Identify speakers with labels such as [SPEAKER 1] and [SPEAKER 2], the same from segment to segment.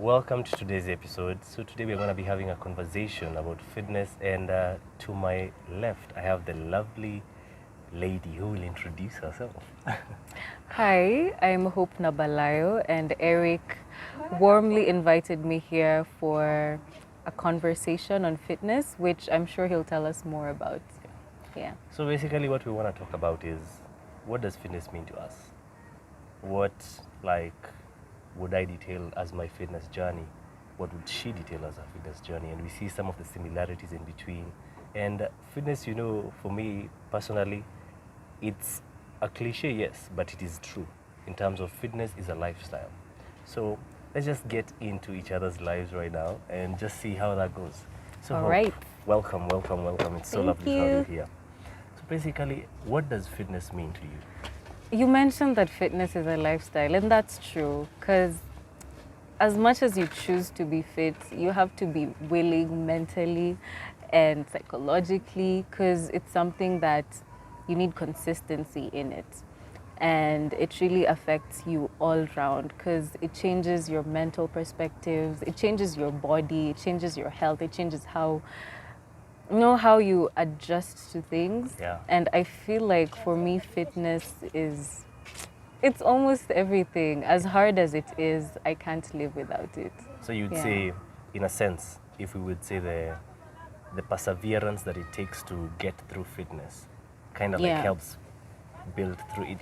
[SPEAKER 1] Welcome to today's episode. So today we're going to be having a conversation about fitness, and to my left I have the lovely lady who will introduce herself.
[SPEAKER 2] Hi, I'm Hope Nabalayo, and Eric warmly invited me here for a conversation on fitness, which I'm sure he'll tell us more about. Yeah.
[SPEAKER 1] So basically what we want to talk about is, what does fitness mean to us? What would I detail as my fitness journey? What would she detail as her fitness journey? And we see some of the similarities in between. And fitness, for me personally, it's a cliche, yes, but it is true. In terms of fitness is a lifestyle. So let's just get into each other's lives right now and just see how that goes. So
[SPEAKER 2] All
[SPEAKER 1] Hope,
[SPEAKER 2] right.
[SPEAKER 1] welcome. It's so
[SPEAKER 2] Thank
[SPEAKER 1] lovely to have
[SPEAKER 2] you.
[SPEAKER 1] you here. So basically, what does fitness mean to you?
[SPEAKER 2] You mentioned that fitness is a lifestyle, and that's true, because as much as you choose to be fit, you have to be willing mentally and psychologically, because it's something that you need consistency in it. And it really affects you all round, because it changes your mental perspectives, it changes your body, it changes your health, it changes how you adjust to things.
[SPEAKER 1] Yeah.
[SPEAKER 2] And I feel like for me, fitness it's almost everything. As hard as it is, I can't live without it.
[SPEAKER 1] So you'd
[SPEAKER 2] Yeah.
[SPEAKER 1] say, in a sense, if we would say the perseverance that it takes to get through fitness kind of
[SPEAKER 2] Yeah.
[SPEAKER 1] helps build through it,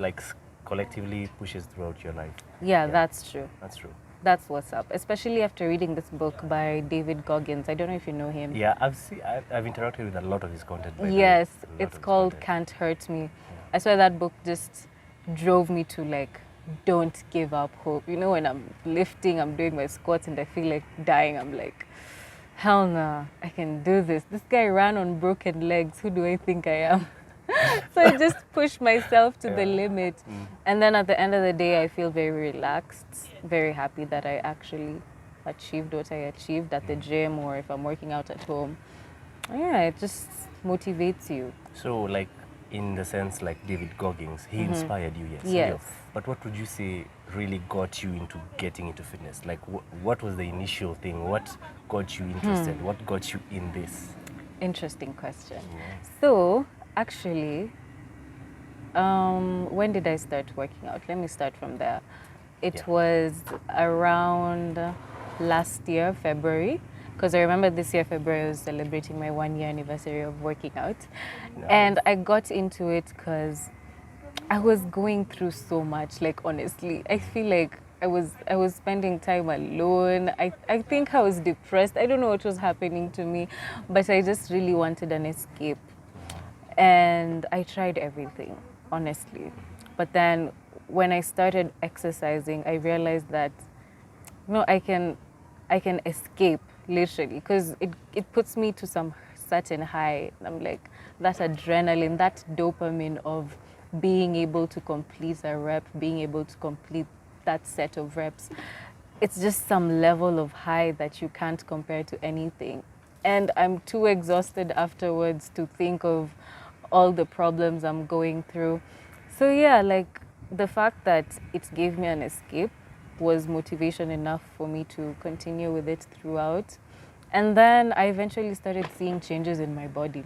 [SPEAKER 1] collectively pushes throughout your life.
[SPEAKER 2] Yeah, that's true.
[SPEAKER 1] That's true.
[SPEAKER 2] That's what's up. Especially after reading this book by David Goggins. I don't know if you know him.
[SPEAKER 1] Yeah, I've interacted with a lot of his content. By the way.
[SPEAKER 2] Yes,
[SPEAKER 1] A lot
[SPEAKER 2] it's
[SPEAKER 1] of his
[SPEAKER 2] called
[SPEAKER 1] content.
[SPEAKER 2] Can't Hurt Me. I swear that book just drove me to don't give up hope. When I'm lifting, I'm doing my squats and I feel like dying, I'm like, hell nah, I can do this. This guy ran on broken legs. Who do I think I am? So I just pushed myself to the limit. And then at the end of the day, I feel very relaxed, very happy that I actually achieved what I achieved at the gym, or if I'm working out at home. Yeah, it just motivates you.
[SPEAKER 1] So, in the sense, David Goggins, he inspired you, yes.
[SPEAKER 2] Yes.
[SPEAKER 1] But what would you say really got you into getting into fitness? What was the initial thing? What got you interested? What got you in this?
[SPEAKER 2] Interesting question.
[SPEAKER 1] Yeah.
[SPEAKER 2] So, actually, when did I start working out? Let me start from there. It
[SPEAKER 1] Yeah.
[SPEAKER 2] was around last year, February, because I remember this year, February, I was celebrating my 1-year anniversary of working out.
[SPEAKER 1] Nice.
[SPEAKER 2] And I got into it because I was going through so much, honestly. I feel like I was spending time alone. I think I was depressed. I don't know what was happening to me, but I just really wanted an escape. And I tried everything, honestly. But then when I started exercising, I realized that I can escape, literally, because it puts me to some certain high. I'm like, that adrenaline, that dopamine of being able to complete a rep, being able to complete that set of reps. It's just some level of high that you can't compare to anything. And I'm too exhausted afterwards to think of all the problems I'm going through. So yeah, the fact that it gave me an escape was motivation enough for me to continue with it throughout. And then I eventually started seeing changes in my body,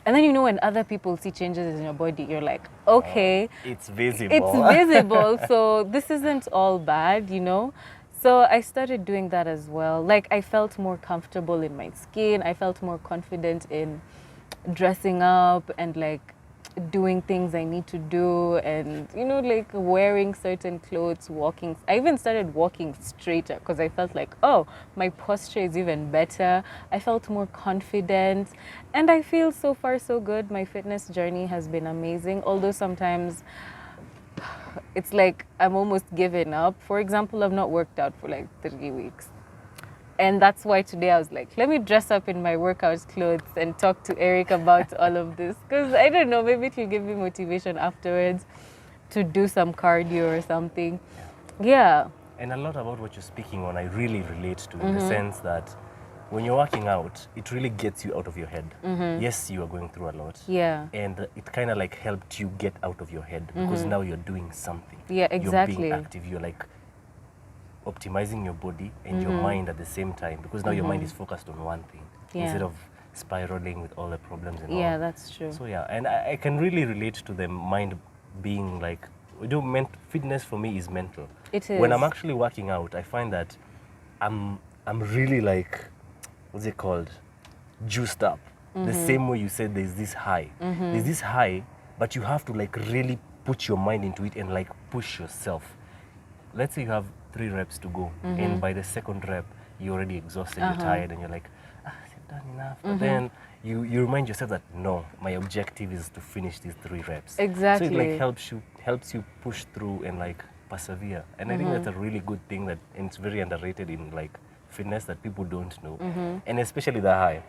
[SPEAKER 2] and then when other people see changes in your body, you're like, okay,
[SPEAKER 1] It's visible.
[SPEAKER 2] it's visible, so this isn't all bad, So I started doing that as well. I felt more comfortable in my skin. I felt more confident in dressing up and doing things I need to do, and wearing certain clothes, walking. I even started walking straighter because I felt like, oh, my posture is even better. I felt more confident, and I feel so far so good. My fitness journey has been amazing, although sometimes it's like I'm almost giving up. For example, I've not worked out for 3 weeks. And that's why today I was like, let me dress up in my workout clothes and talk to Eric about all of this. Because I don't know, maybe it will give me motivation afterwards to do some cardio or something. Yeah.
[SPEAKER 1] And a lot about what you're speaking on, I really relate to, in the sense that when you're working out, it really gets you out of your head. Yes, you are going through a lot.
[SPEAKER 2] Yeah.
[SPEAKER 1] And it kind of helped you get out of your head because now you're doing something.
[SPEAKER 2] Yeah, exactly.
[SPEAKER 1] You're being active. You're optimizing your body and your mind at the same time, because now your mind is focused on one thing instead of spiraling with all the problems and all.
[SPEAKER 2] Yeah, that's true.
[SPEAKER 1] So yeah, and I can really relate to the mind being like, fitness for me is mental.
[SPEAKER 2] It is.
[SPEAKER 1] When I'm actually working out, I find that I'm really like, what's it called? Juiced up. The same way you said there's this high. There's this high, but you have to like really put your mind into it and like push yourself. Let's say you have 3 reps to go, and by the 2nd rep, you're already exhausted, you're tired, and you're like, I've done enough. But then you remind yourself that no, my objective is to finish these 3 reps.
[SPEAKER 2] Exactly.
[SPEAKER 1] So it like helps you push through and like persevere. And I think that's a really good thing and it's very underrated in like fitness that people don't know. And especially the high.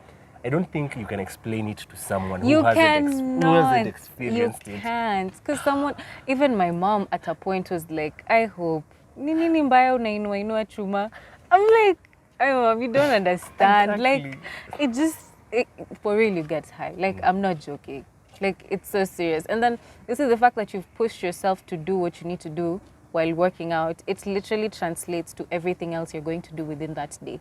[SPEAKER 1] I don't think you can explain it to someone who hasn't experienced it.
[SPEAKER 2] You can't. Because someone, even my mom at a point was like, I hope, nini mbaya unainua chuma. I'm like, oh, Mom, you don't understand.
[SPEAKER 1] Exactly.
[SPEAKER 2] Like, for real, you get high. Like, I'm not joking. Like, it's so serious. And then this is the fact that you've pushed yourself to do what you need to do while working out. It literally translates to everything else you're going to do within that day.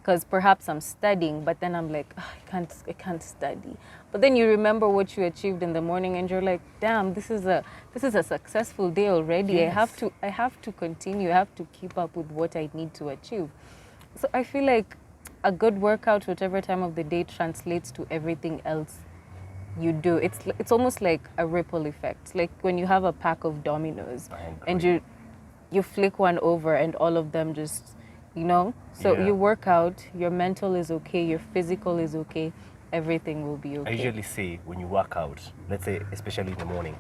[SPEAKER 2] Because perhaps I'm studying, but then I'm like, I can't study. But then you remember what you achieved in the morning, and you're like, damn, this is a successful day already.
[SPEAKER 1] Yes.
[SPEAKER 2] I have to continue. I have to keep up with what I need to achieve. So I feel like a good workout, whatever time of the day, translates to everything else you do. It's almost like a ripple effect. Like when you have a pack of dominoes, and you flick one over, and all of them just, so you work out, your mental is okay, your physical is okay, everything will be okay.
[SPEAKER 1] I usually say when you work out, let's say especially in the morning,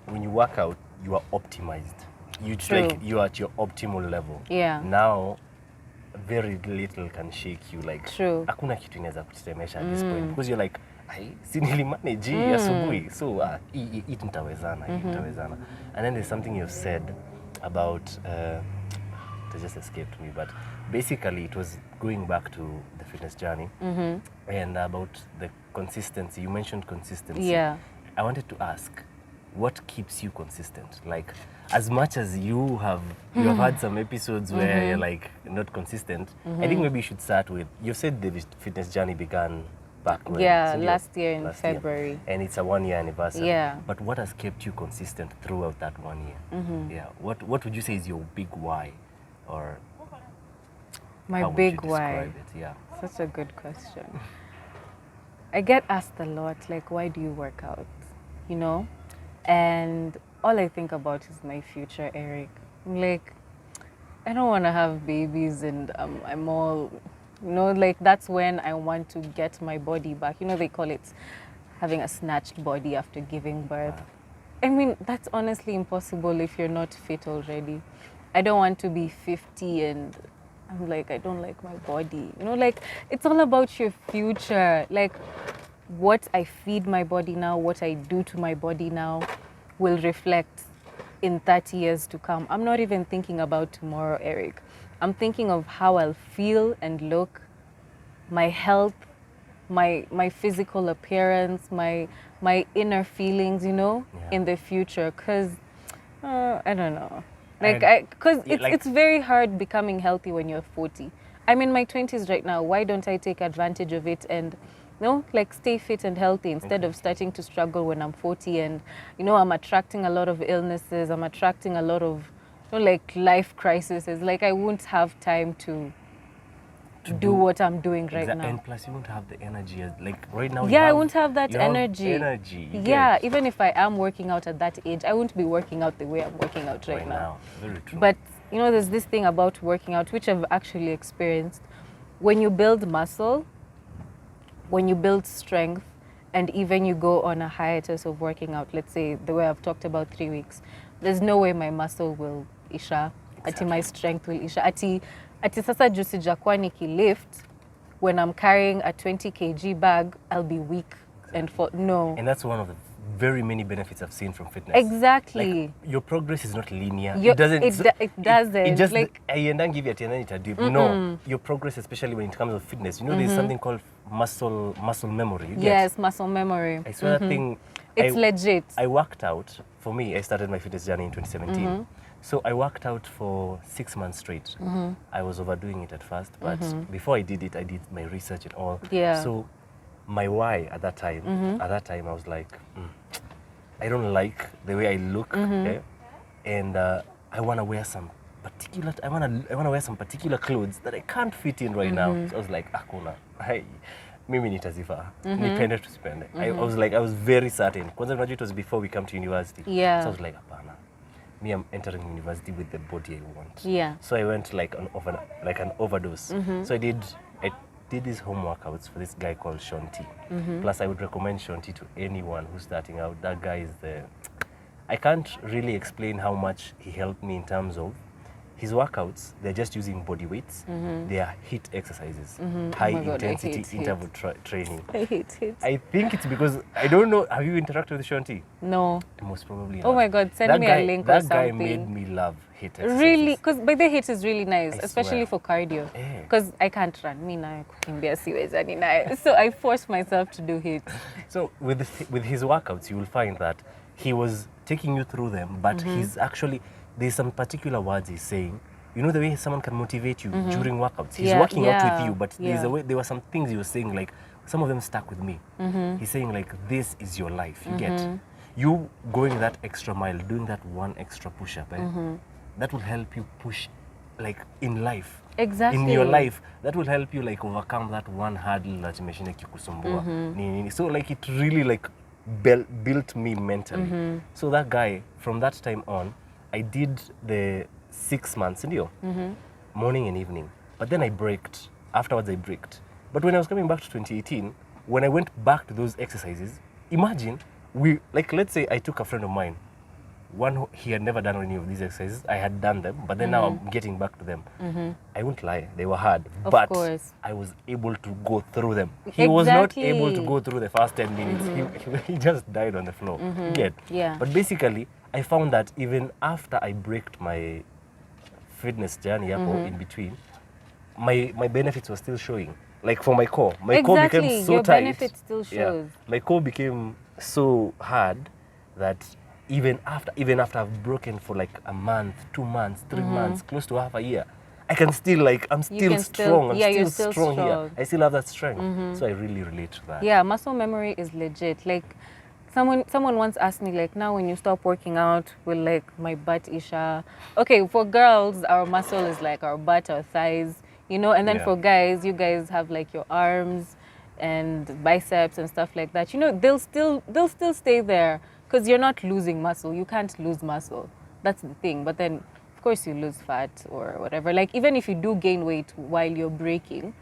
[SPEAKER 1] when you work out, you are optimized. You're at your optimal level.
[SPEAKER 2] Yeah.
[SPEAKER 1] Now, very little can shake you. Like, hakuna kitu inaweza kutetemesha at this point, because you're like, si nilimanage asubuhi, so it nitawezana. And then there's something you've said about it just escaped me, but basically it was going back to the fitness journey and about the consistency. You mentioned consistency.
[SPEAKER 2] Yeah.
[SPEAKER 1] I wanted to ask, what keeps you consistent? Like, as much as you have had some episodes where you're like not consistent, I think maybe you should start with, you said the fitness journey began back when?
[SPEAKER 2] Last year in February.
[SPEAKER 1] And it's a 1-year anniversary.
[SPEAKER 2] Yeah.
[SPEAKER 1] But what has kept you consistent throughout that 1 year? Yeah. What would you say is your big why? Or
[SPEAKER 2] my big why?
[SPEAKER 1] It? Yeah.
[SPEAKER 2] Such a good question. I get asked a lot, like, why do you work out? And all I think about is my future, Eric. I'm like, I don't want to have babies, and I'm all, like that's when I want to get my body back. They call it having a snatched body after giving birth. I mean, that's honestly impossible if you're not fit already. I don't want to be 50 and I'm like, I don't like my body. Like, it's all about your future. Like, what I feed my body now, what I do to my body now will reflect in 30 years to come. I'm not even thinking about tomorrow, Eric. I'm thinking of how I'll feel and look, my health, my physical appearance, my inner feelings, in the future. Because, I don't know. Because it's very hard becoming healthy when you're 40. I'm in my 20s right now. Why don't I take advantage of it and, stay fit and healthy instead of starting to struggle when I'm 40 and, I'm attracting a lot of illnesses. I'm attracting a lot of, life crises. Like, I won't have time to do what I'm doing right now.
[SPEAKER 1] And plus, you won't have the energy. Like, right now,
[SPEAKER 2] I won't have that energy.
[SPEAKER 1] Yeah,
[SPEAKER 2] even if I am working out at that age, I won't be working out the way I'm working out right now.
[SPEAKER 1] Very true.
[SPEAKER 2] But, there's this thing about working out, which I've actually experienced. When you build muscle, when you build strength, and even you go on a hiatus of working out, let's say the way I've talked about 3 weeks, there's no way my muscle will isha, ati my strength will isha, ati sasa juu sijakuwa nikilift, when I'm carrying a 20 kg bag, I'll be weak. No.
[SPEAKER 1] And that's one of the very many benefits I've seen from fitness.
[SPEAKER 2] Exactly.
[SPEAKER 1] Like, your progress is not linear.
[SPEAKER 2] It doesn't.
[SPEAKER 1] It just, I don't give it a dip. No, your progress, especially when it comes to fitness, there's something called muscle memory.
[SPEAKER 2] Yes, muscle memory.
[SPEAKER 1] I swear that thing.
[SPEAKER 2] It's legit.
[SPEAKER 1] I worked out. For me, I started my fitness journey in 2017. So I worked out for 6 months straight. I was overdoing it at first, but before I did it, I did my research and all.
[SPEAKER 2] Yeah.
[SPEAKER 1] So my why at that time, I was like, I don't like the way I look, and I want to wear some particular. I want to wear some particular clothes that I can't fit in right now. So I was like, akuna, hey, mimi nitaziva, nipende tusipende. I was very certain. Kwanza unajua it was before we come to university.
[SPEAKER 2] Yeah.
[SPEAKER 1] So I was like, apana, me I'm entering university with the body I want.
[SPEAKER 2] Yeah.
[SPEAKER 1] So I went like an overdose. So I did these home workouts for this guy called Shaun T. Plus, I would recommend Shaun T to anyone who's starting out. That guy is I can't really explain how much he helped me in terms of his workouts. They're just using body weights. They are HIIT exercises, high intensity interval training.
[SPEAKER 2] I hate it.
[SPEAKER 1] I think it's because, I don't know, have you interacted with Shaun T?
[SPEAKER 2] No.
[SPEAKER 1] Most probably
[SPEAKER 2] Oh
[SPEAKER 1] not.
[SPEAKER 2] my God, send me a link or something.
[SPEAKER 1] That guy made me love HIIT exercises.
[SPEAKER 2] Really? Because by the HIIT is really nice,
[SPEAKER 1] I
[SPEAKER 2] especially
[SPEAKER 1] swear.
[SPEAKER 2] for cardio.
[SPEAKER 1] Yeah.
[SPEAKER 2] Because I can't run. Me now, so I forced myself to do HIIT.
[SPEAKER 1] So with his workouts, you will find that he was taking you through them, but he's actually, there's some particular words he's saying. You know the way someone can motivate you during workouts? He's working out with you, but there's a way, there were some things he was saying, like, some of them stuck with me. He's saying, like, this is your life, you get. You going that extra mile, doing that one extra push-up, that will help you push, like, in life.
[SPEAKER 2] Exactly.
[SPEAKER 1] In your life, that will help you, like, overcome that one hurdle that imeshina kikusumbua. So, like, it really, like, built me mentally. So that guy, from that time on, I did the 6 months, morning and evening. But then I braked. Afterwards, I braked. But when I was coming back to 2018, when I went back to those exercises, imagine, let's say I took a friend of mine. He had never done any of these exercises. I had done them, but then now I'm getting back to them. I won't lie, they were hard, but I was able to go through them. He was not able to go through the first 10 minutes. He just died on the floor. You get?
[SPEAKER 2] Yeah.
[SPEAKER 1] But basically, I found that even after I braked my fitness journey in between, my benefits were still showing. Like for my core. My core became so
[SPEAKER 2] your
[SPEAKER 1] tight.
[SPEAKER 2] benefit still shows.
[SPEAKER 1] Yeah. My core became so hard that even after I've broken for like a month, 2 months, 3 months, close to half a year, I can still I'm still strong. I'm still strong here. I still have that strength. So I really relate to that.
[SPEAKER 2] Yeah, muscle memory is legit. Like someone once asked me, like, now when you stop working out, will like my butt isha? Okay, for girls, our muscle is like our butt, our thighs, and then for guys, you guys have like your arms and biceps and stuff like that. They'll still stay there. Because you're not losing muscle. You can't lose muscle. That's the thing. But then, of course, you lose fat or whatever. Like, even if you do gain weight while you're breaking,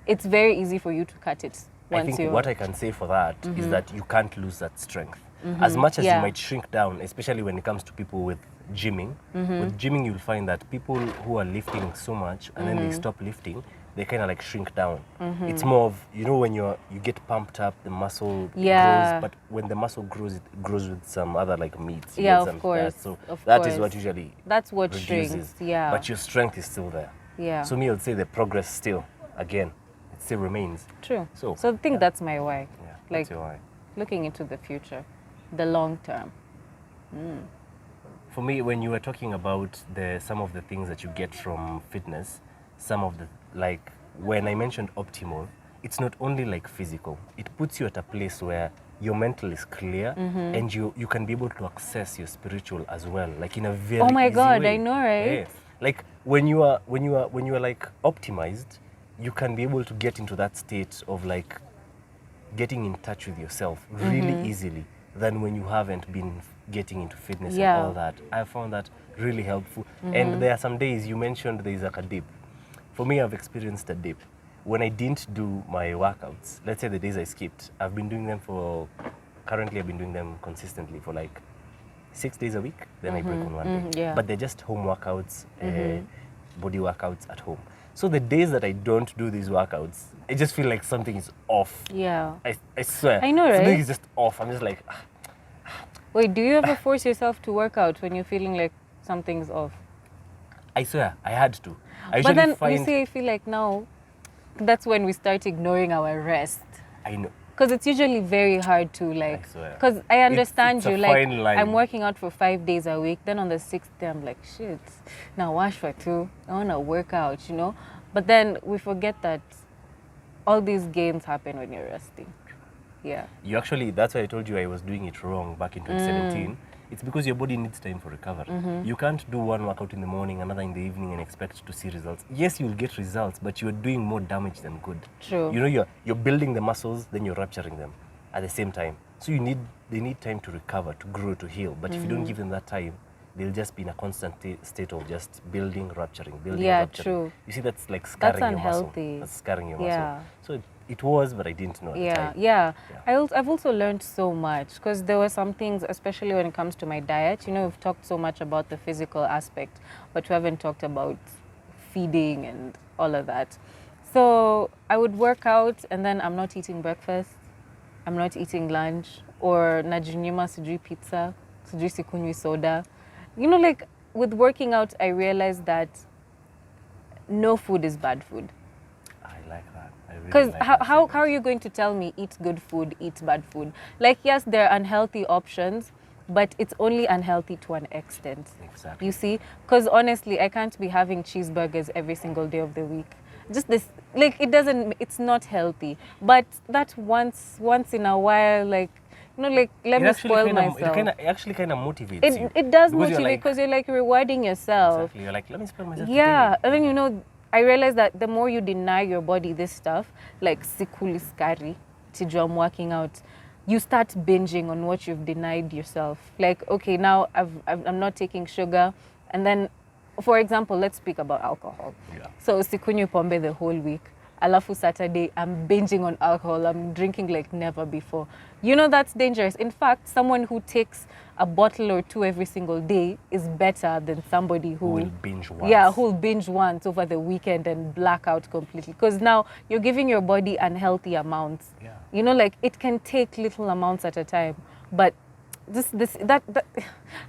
[SPEAKER 2] it's very easy for you to cut it.
[SPEAKER 1] I think what I can say for that is that you can't lose that strength. As much as you might shrink down, especially when it comes to people with gymming. With gymming, you'll find that people who are lifting so much and then they stop lifting, they kind of like shrink down. It's more of, when you get pumped up, the muscle grows, but when the muscle grows, it grows with some other like meats.
[SPEAKER 2] Of course.
[SPEAKER 1] So that is what usually
[SPEAKER 2] that's what
[SPEAKER 1] reduces.
[SPEAKER 2] shrinks,
[SPEAKER 1] But your strength is still there.
[SPEAKER 2] Yeah.
[SPEAKER 1] So me, I would say the progress still, again, it still remains.
[SPEAKER 2] True. So I think that's my why.
[SPEAKER 1] Yeah,
[SPEAKER 2] like
[SPEAKER 1] that's your why.
[SPEAKER 2] Looking into the future, the long term.
[SPEAKER 1] For me, when you were talking about some of the things that you get from fitness, some of the, like, when I mentioned optimal, it's not only like physical. It puts you at a place where your mental is clear and you can be able to access your spiritual as well, like in a very
[SPEAKER 2] oh my
[SPEAKER 1] easy
[SPEAKER 2] God,
[SPEAKER 1] way.
[SPEAKER 2] I know, right?
[SPEAKER 1] Yeah. Like when you are like optimized, you can be able to get into that state of like getting in touch with yourself really easily than when you haven't been getting into fitness and all that. I found that really helpful. And there are some days, you mentioned there is like a dip. For me, I've experienced a dip. When I didn't do my workouts, let's say the days I skipped, currently I've been doing them consistently for like 6 days a week, then I break on one day. But they're just home workouts, body workouts at home. So the days that I don't do these workouts, I just feel like something is off.
[SPEAKER 2] Yeah.
[SPEAKER 1] I swear.
[SPEAKER 2] I know, right?
[SPEAKER 1] Something is just off. I'm just like...
[SPEAKER 2] Wait, do you ever force yourself to work out when you're feeling like something's off?
[SPEAKER 1] I swear, I had to.
[SPEAKER 2] But then, you see, I feel like now, that's when we start ignoring our rest.
[SPEAKER 1] I know.
[SPEAKER 2] Because it's usually very hard to like,
[SPEAKER 1] swear.
[SPEAKER 2] because I understand
[SPEAKER 1] it's a
[SPEAKER 2] you, like,
[SPEAKER 1] fine line.
[SPEAKER 2] I'm working out for 5 days a week, then on the 6th day, I'm like, shit, now wash for 2, I want to work out, you know? But then we forget that all these gains happen when you're resting. Yeah.
[SPEAKER 1] You actually, that's why I told you I was doing it wrong back in 2017. It's because your body needs time for recovery. You can't do one workout in the morning, another in the evening, and expect to see results. Yes, you'll get results, but you're doing more damage than good.
[SPEAKER 2] True.
[SPEAKER 1] You know, you're building the muscles, then you're rupturing them at the same time. So they need time to recover, to grow, to heal. But if you don't give them that time, they'll just be in a constant state of just building, rupturing, building, rupturing.
[SPEAKER 2] True.
[SPEAKER 1] You see, that's like scarring your muscle.
[SPEAKER 2] Unhealthy.
[SPEAKER 1] That's scarring your
[SPEAKER 2] Yeah.
[SPEAKER 1] muscle. So it was, but I didn't know at the time.
[SPEAKER 2] I've also learned so much because there were some things, especially when it comes to my diet. You know, we've talked so much about the physical aspect, but we haven't talked about feeding and all of that. So I would work out and then I'm not eating breakfast, I'm not eating lunch, or najinyima sijui pizza, sijui sikunywi soda. You know, like with working out, I realized that no food is bad food.
[SPEAKER 1] I like that.
[SPEAKER 2] Because how are you going to tell me eat good food, eat bad food? Like, yes, there are unhealthy options, but it's only unhealthy to an extent.
[SPEAKER 1] Exactly.
[SPEAKER 2] You see? Because honestly, I can't be having cheeseburgers every single day of the week. Just this, like, it's not healthy. But that once in a while, like, you know, like, let me spoil myself.
[SPEAKER 1] It actually kind of motivates you.
[SPEAKER 2] It does motivate because you're like rewarding yourself.
[SPEAKER 1] Exactly. You're like, let me spoil myself.
[SPEAKER 2] Yeah. And then, you know, I realized that the more you deny your body this stuff, like sikuli skari, tijua I'm working out, you start binging on what you've denied yourself. Like, okay, now I'm not taking sugar. And then, for example, let's speak about alcohol.
[SPEAKER 1] Yeah.
[SPEAKER 2] So sikunywi pombe the whole week. Alafu Saturday, I'm binging on alcohol. I'm drinking like never before. You know, that's dangerous. In fact, someone who takes a bottle or 2 every single day is better than somebody who
[SPEAKER 1] will binge once.
[SPEAKER 2] Yeah, who'll binge once over the weekend and black out completely. Because now you're giving your body unhealthy amounts.
[SPEAKER 1] Yeah.
[SPEAKER 2] You know, like it can take little amounts at a time. But that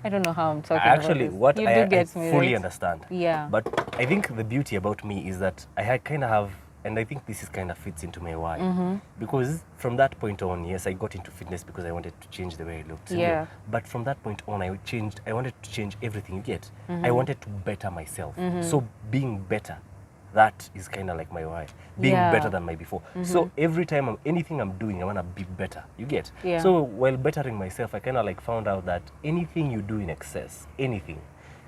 [SPEAKER 2] I don't know how I'm talking
[SPEAKER 1] actually,
[SPEAKER 2] about this.
[SPEAKER 1] I fully understand.
[SPEAKER 2] Yeah.
[SPEAKER 1] But I think the beauty about me is that I kind of have, and I think this is kind of fits into my why. Because from that point on, yes, I got into fitness because I wanted to change the way I looked.
[SPEAKER 2] Yeah.
[SPEAKER 1] But from that point on, I wanted to change everything you get. I wanted to better myself. So being better, that is kind of like my why. Being better than my before. So every time anything I'm doing, I want to be better. You get?
[SPEAKER 2] Yeah.
[SPEAKER 1] So while bettering myself, I kind of like found out that anything you do in excess, anything,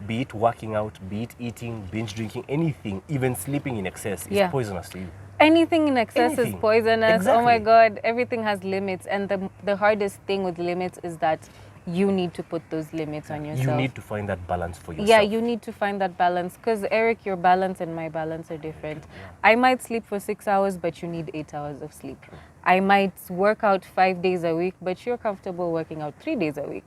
[SPEAKER 1] be it working out, be it eating, binge drinking, anything, even sleeping in excess is poisonous to you.
[SPEAKER 2] Anything in excess is poisonous.
[SPEAKER 1] Exactly.
[SPEAKER 2] Oh my God, everything has limits. And the hardest thing with limits is that you need to put those limits on yourself.
[SPEAKER 1] You need to find that balance for yourself.
[SPEAKER 2] Yeah, you need to find that balance. Because Eric, your balance and my balance are different. I might sleep for 6 hours, but you need 8 hours of sleep. I might work out 5 days a week, but you're comfortable working out 3 days a week.